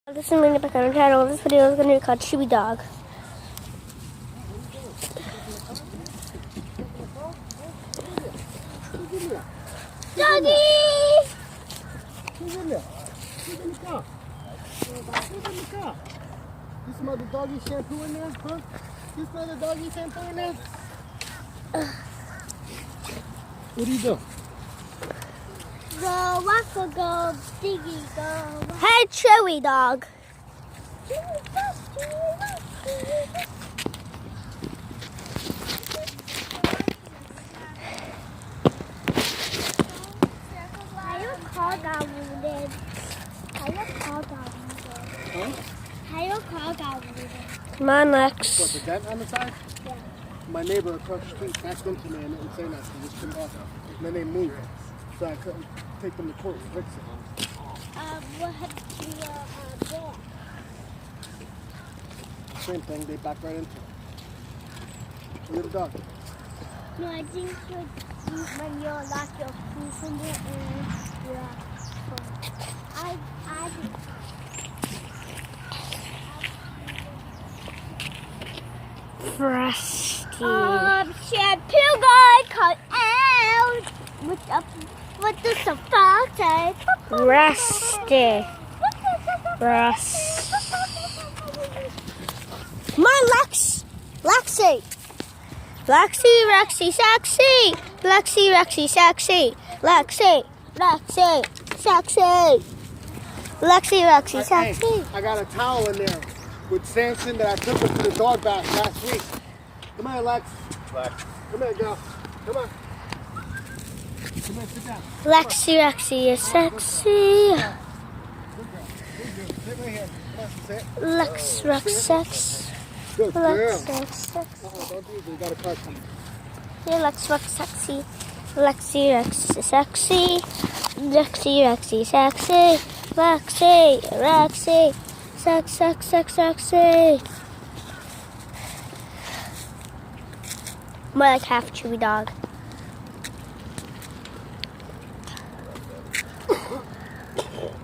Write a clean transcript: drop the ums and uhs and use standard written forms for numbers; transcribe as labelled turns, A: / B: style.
A: This is my back on the channel. This video is going to be called Chewy Dog. Doggy!
B: Who's in there? Who's in the car? Who's in the car? You smell the doggy shampoo in there, huh? You smell the doggy shampoo in there? What do you do?
C: Go, waffle, go, diggy, go.
A: Hey, Chewy Dog.
C: How your car got wounded? How your car got wounded?
B: Huh?
C: How your car got wounded?
A: Come on, Lex.
B: What, the dent on the side?
C: Yeah.
B: My neighbor across the street backed into me and didn't say nothing. Just couldn't off. And then they moved. So I couldn't take them to court and fix it.
C: What happened to your dog?
B: Same thing, they backed right into it. Look at the dog.
C: No, I think when you lock your keys in there and I think.
A: Frosty.
C: Shampoo guy cut out with the safari.
A: Rusty. Rust. Come on, Lex. Lexi. Lexi, Rexy, sexy. Lexi, Rexy, sexy. Lexi, Rexy, sexy. Lexi, Rexy, sexy.
B: Hey, I got a towel in there with Samson that I took him to the dog bath last week. Come here, Lex. Lex. Come here, girl. Come on. Come here, sit down.
A: Lexi, Rexy is sexy.
B: Good girl. Good girl. Sit right here. Come on, sit.
A: Lex, Rex, sex.
B: Good girl.
A: Lex, Rex, sex.
B: Don't do it. We got a car coming.
A: Yeah, Lex, Rex, sexy. Lexi, Rexy, sexy. Lexi, Rexy, sexy. Lexi, Rexy, sex, sex, sex, sexy. More like half Chewy Dog.